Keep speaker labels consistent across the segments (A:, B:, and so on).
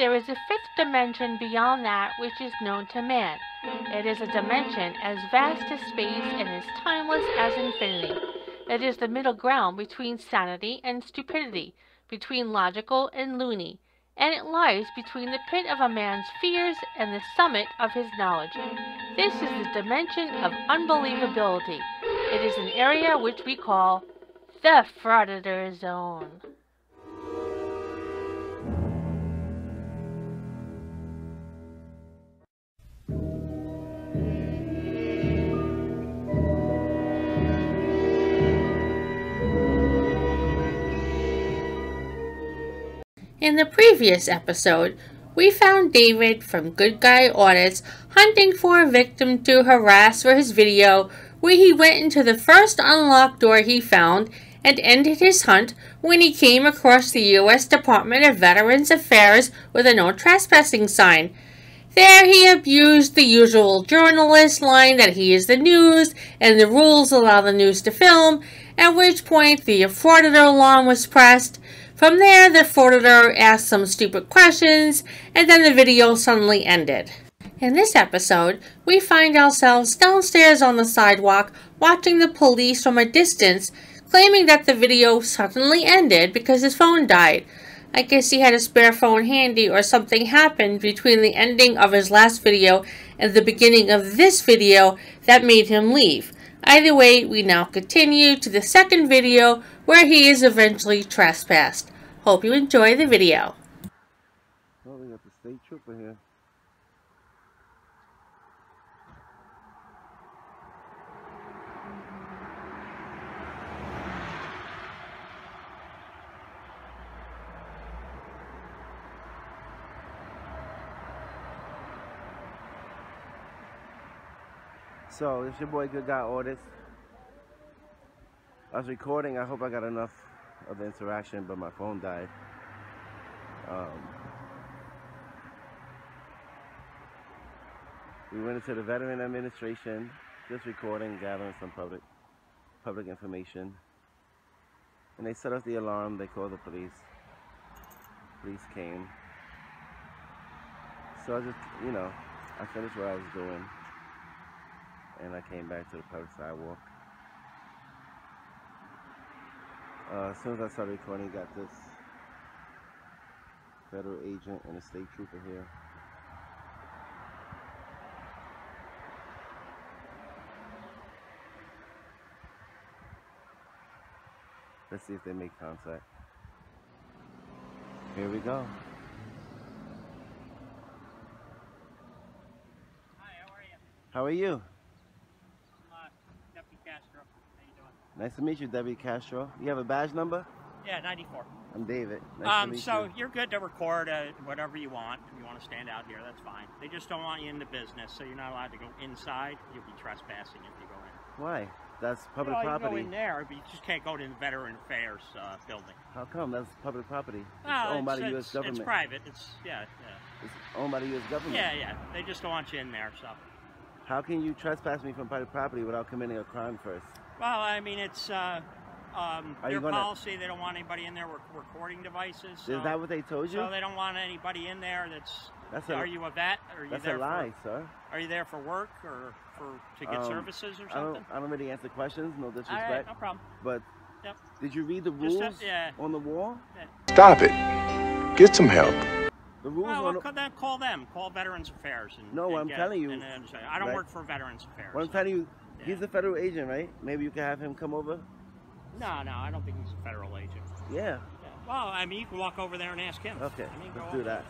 A: there is a fifth dimension beyond that which is known to man. It is a dimension as vast as space and as timeless as infinity. It is the middle ground between sanity and stupidity, between logical and loony, and it lies between the pit of a man's fears and the summit of his knowledge. This is the dimension of unbelievability. It is an area which we call the Frauditor Zone. In the previous episode, we found David from Good Guy Audits hunting for a victim to harass for his video where he went into the first unlocked door he found and ended his hunt when he came across the U.S. Department of Veterans Affairs with a no trespassing sign. There he abused the usual journalist line that he is the news and the rules allow the news to film, at which point the Frauditor alarm was pressed. From there, the Frauditor asked some stupid questions, and then the video suddenly ended. In this episode, we find ourselves downstairs on the sidewalk watching the police from a distance, claiming that the video suddenly ended because his phone died. I guess he had a spare phone handy or something happened between the ending of his last video and the beginning of this video that made him leave. Either way, we now continue to the second video where he is eventually trespassed. Hope you enjoy the video.
B: Oh, we got the state trooper here. So, it's your boy Good Guy Audits. I was recording. I hope I got enough of the interaction, but my phone died. We went into the Veteran Administration, just recording, gathering some public information. And they set off the alarm. They called the police. Police came. So I just, I finished what I was doing. And I came back to the public sidewalk. As soon as I started recording, got this federal agent and a state trooper here. Let's see if they make contact. Here we go.
C: Hi, how are you?
B: How are you?
C: Deputy Castro. How you doing?
B: Nice to meet you, Debbie Castro. You have a badge number?
C: Yeah, 94.
B: I'm David. Nice to meet
C: so
B: you.
C: you're good to record whatever you want. If you want to stand out here, that's fine. They just don't want you in the business, so you're not allowed to go inside. You'll be trespassing if you go in.
B: Why? That's public property.
C: You go in there, but you just can't go to the Veteran Affairs building.
B: How come? That's public property. It's owned by the U.S. government.
C: It's private. It's
B: It's owned by the U.S. government.
C: Yeah. They just don't want you in there, so.
B: How can you trespass me from private property without committing a crime first?
C: Well, I mean, it's their policy. They don't want anybody in there with recording devices. So,
B: is that what they told you?
C: So they don't want anybody in there. Are you a vet? Or are you
B: that's
C: there
B: a lie, sir.
C: Are you there for work or to get services or something?
B: I don't really answer questions. No disrespect.
C: All right, no problem.
B: But
C: yep.
B: Did you read the rules on the wall?
C: Yeah.
D: Stop it. Get some help.
C: The rules then call them. Call Veterans Affairs.
B: I'm telling you.
C: I don't work for Veterans Affairs.
B: Well, I'm telling you, he's a federal agent, right? Maybe you can have him come over?
C: No, I don't think he's a federal agent.
B: Yeah.
C: Well, I mean, you can walk over there and ask him.
B: Okay, let's do that.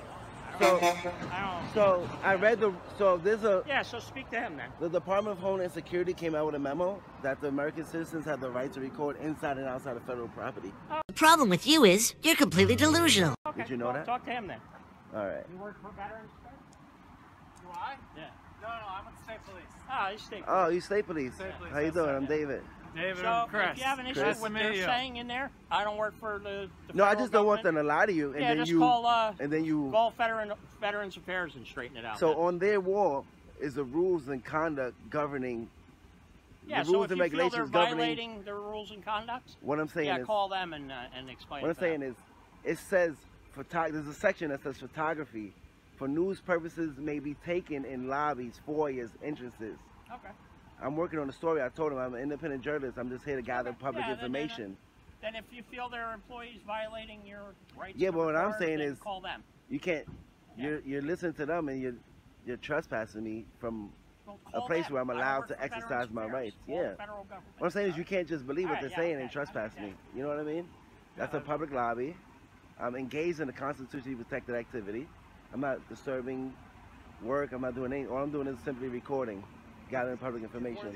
C: So
B: I read there's a...
C: Yeah, so speak to him then.
B: The Department of Homeland Security came out with a memo that the American citizens have the right to record inside and outside of federal property.
E: The problem with you is you're completely delusional.
C: Okay,
B: did you know that?
C: Talk to him then.
B: All right.
C: You work for Veterans Affairs?
F: Do I?
C: Yeah.
F: No, I'm with the state police.
C: Oh, you state police.
B: Oh, you state police. How you doing? I'm David.
F: David,
C: so
F: I'm Chris.
C: If you have an issue
B: Chris?
C: with what they're saying in there, I don't work for the
B: No, I just don't want
C: government.
B: them to lie to you. And
C: yeah,
B: then
C: just
B: you,
C: call Veterans Affairs and straighten it out.
B: So on their wall is the rules and conduct governing.
C: Yeah,
B: the rules
C: so if
B: and
C: you feel
B: regulations
C: they're
B: governing
C: violating their rules and conduct,
B: what I'm saying is,
C: call them and explain.
B: What I'm saying is, it says there's a section that says photography for news purposes may be taken in lobbies, foyers, entrances.
C: Okay.
B: I'm working on the story. I told him I'm an independent journalist. I'm just here to gather public information.
C: Then if you feel there are employees violating your rights,
B: Yeah, but what I'm
C: record,
B: saying
C: then
B: is
C: call them.
B: you can't.
C: Yeah.
B: You're listening to them and you're trespassing me from
C: Well,
B: a
C: call
B: place
C: them.
B: where I'm
C: I
B: allowed
C: work
B: to
C: for Veterans
B: exercise my
C: Affairs.
B: rights.
C: Call
B: Yeah.
C: the federal government.
B: What I'm saying is you can't just believe what
C: Alright,
B: they're saying and
C: okay,
B: trespass
C: okay.
B: me. You know what I mean? That's a public lobby. I'm engaged in a constitutionally protected activity. I'm not disturbing work. I'm not doing anything. All I'm doing is simply recording, gathering public information.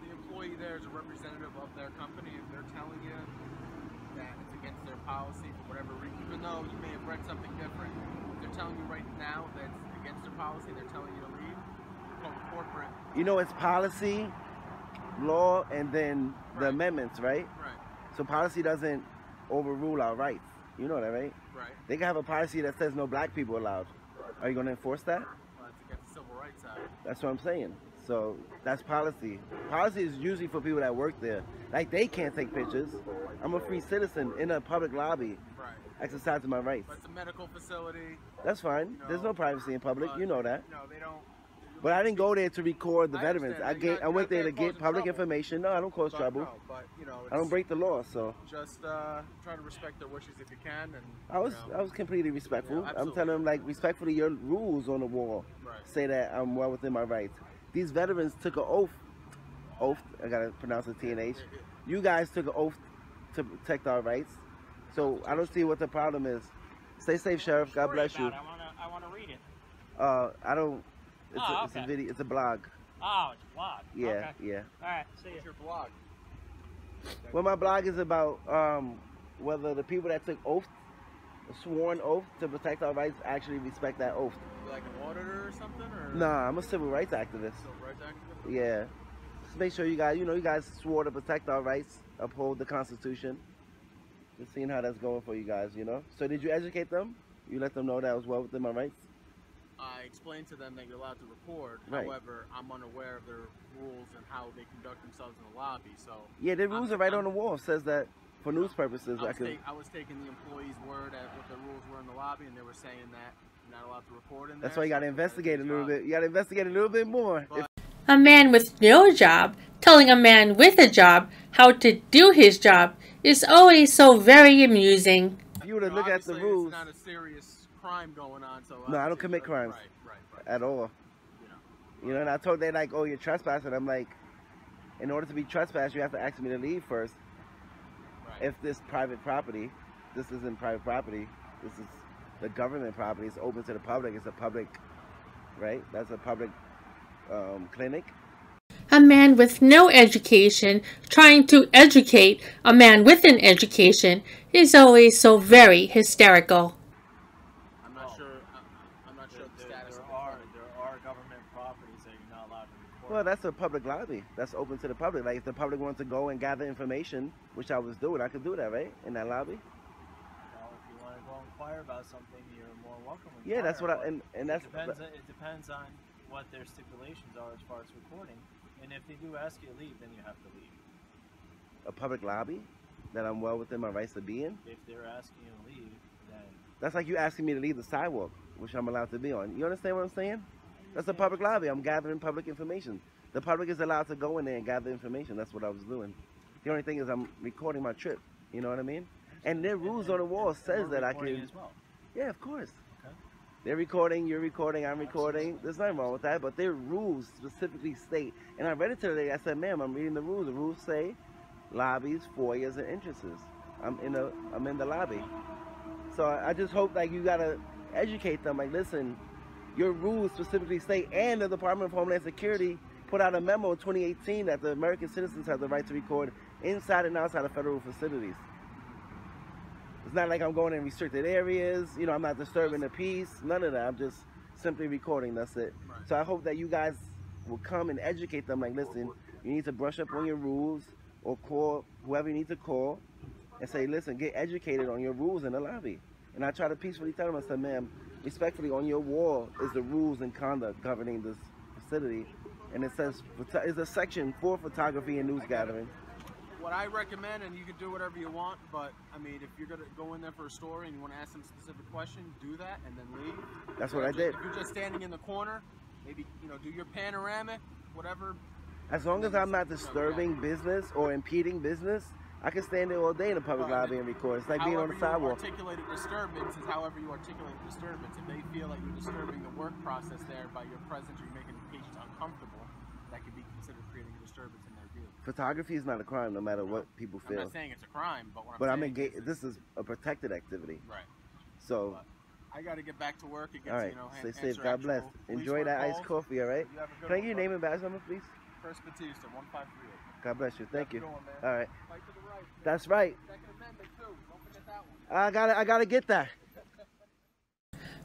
F: The employee there is a representative of their company. If they're telling you that it's against their policy for whatever reason, even though you may have read something different, if they're telling you right now that it's against their policy, they're telling you to leave, you're corporate.
B: You know, it's policy, law, and then the amendments, right?
F: Right.
B: So policy doesn't overrule our rights. You know that, right?
F: Right.
B: They can have a policy that says no black people allowed. Are you going to enforce that?
F: Well, it's against the Civil Rights Act.
B: That's what I'm saying. So that's policy. Policy is usually for people that work there. Like, they can't take pictures. I'm a free citizen in a public lobby,
F: Right.
B: exercising my rights.
F: But it's a medical facility.
B: That's fine. There's no privacy in public. You know that.
F: No, they don't.
B: But I didn't go there to record the
F: I
B: veterans.
F: understand.
B: I went there to
F: You're not there
B: get public
F: causing trouble.
B: information. No, I don't cause
F: But
B: trouble.
F: no, but, you know,
B: I don't break the law, so.
F: Just try to respect their wishes if you can. And
B: I was
F: you know,
B: completely respectful.
F: Yeah,
B: I'm
F: absolutely.
B: telling them, like, respectfully, your rules on the wall
F: Right.
B: say that I'm well within my rights. These veterans took an oath. I gotta pronounce it T&H. You guys took an oath to protect our rights. So I don't see what the problem is. Stay safe, Sheriff. God bless you.
C: I want to read it.
B: I don't. It's,
C: Oh,
B: it's a
C: okay.
B: video. It's a blog.
C: Oh, it's a blog.
B: Yeah,
C: Okay.
B: yeah.
C: All right. See you.
F: What's your blog?
B: Well, my blog is about whether the people that took oath, a sworn oath to protect our rights, actually respect that oath.
F: You like an auditor or something? Or
B: Nah, I'm a civil rights activist.
F: Civil rights activist?
B: Yeah. Just make sure you guys swore to protect our rights, uphold the Constitution. Just seeing how that's going for you guys, you know? So did you educate them? You let them know that I was well within my rights?
F: I explained to them that you're allowed to record.
B: Right.
F: However, I'm unaware of their rules and how they conduct themselves in the lobby. So
B: Yeah, the rules are right on the wall. It says that for news purposes,
F: I was taking the employee's word at what the rules were in the lobby, and they were saying that you're not allowed to record in there.
B: that's why you got to
F: so
B: investigate a little
F: job.
B: bit. You got to investigate a little bit more.
F: But-
A: A man with no job telling a man with a job how to do his job is always so very amusing.
B: If you were to
F: You know,
B: look at the
F: obviously
B: rules
F: it's not a serious crime going on. So
B: No, I don't
F: obviously,
B: commit
F: but-
B: crimes.
F: Right.
B: at all,
F: You know.
B: you know, and I told they like, oh, you're trespassing. I'm like, in order to be trespassed, you have to ask me to leave first.
F: Right.
B: If this private property, this isn't private property, this is the government property, it's open to the public, it's a public, right? That's a public clinic.
A: A man with no education trying to educate a man with an education is always so very hysterical.
F: I'm not sure. I'm not sure the status of the
G: There are government properties that you're not allowed to record.
B: Well, that's a public lobby. That's open to the public. Like, if the public wants to go and gather information, which I was doing, I could do that, right? In that lobby.
G: Well, if you want to go inquire about something, you're more welcome to
B: Yeah, that's what
G: inquire,
B: I, and that's,
G: it depends on what their stipulations are as far as recording. And if they do ask you to leave, then you have to leave.
B: a public lobby that I'm well within my rights to be in.
G: If they're asking you to leave, then
B: That's like you asking me to leave the sidewalk, which I'm allowed to be on. You understand what I'm saying? That's a public lobby. I'm gathering public information. The public is allowed to go in there and gather information. That's what I was doing. The only thing is I'm recording my trip. You know what I mean? And their rules on the wall says
G: we're
B: that I
G: recording
B: can.
G: as well.
B: Yeah, of course.
G: Okay.
B: They're recording, you're recording, I'm recording. There's nothing wrong with that, but their rules specifically state, and I read it today, I said, ma'am, I'm reading the rules. The rules say lobbies, foyers, and entrances. I'm in the lobby. So I just hope like you gotta educate them, like, listen, your rules specifically state, and the Department of Homeland Security put out a memo in 2018 that the American citizens have the right to record inside and outside of federal facilities. It's not like I'm going in restricted areas, you know, I'm not disturbing the peace, none of that. I'm just simply recording, that's it.
F: Right.
B: So I hope that you guys will come and educate them, like, listen, you need to brush up on your rules, or call whoever you need to call and say, listen, get educated on your rules in the lobby. And I try to peacefully tell them, I said, ma'am, respectfully, on your wall is the rules and conduct governing this facility. And it says, it's a section for photography and news gathering.
F: what I recommend, and you can do whatever you want, but I mean, if you're gonna go in there for a story and you want to ask them a specific question, do that and then leave.
B: That's what I did.
F: If you're just standing in the corner, maybe, you know, do your panoramic, whatever.
B: As long as I'm not disturbing business or impeding business, I can stand there all day in a public lobby and record. It's like being on the sidewalk.
F: However you articulate a disturbance is however you articulate a disturbance. If they feel like you're disturbing the work process there by your presence or you're making the patient uncomfortable, that could be considered creating a disturbance in their view.
B: Photography is not a crime, no matter what people feel.
F: I'm not saying it's a crime, but what
B: I'm engaged. This is a protected activity.
F: Right.
B: So.
F: But I got to get back to work.
B: All right. Stay safe. God bless. Enjoy that iced coffee. All right. Can I get your name and badge number, please?
F: First Batista, 1538.
B: God bless you. Thank you.
F: Going,
B: all right.
F: Fight to the right,
B: that's right.
F: Second Amendment too. Don't forget that one.
B: I gotta get that.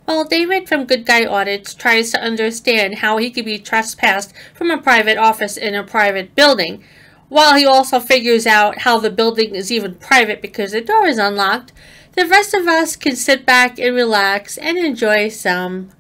A: Well, David from Good Guy Audits tries to understand how he could be trespassed from a private office in a private building, while he also figures out how the building is even private because the door is unlocked. The rest of us can sit back and relax and enjoy some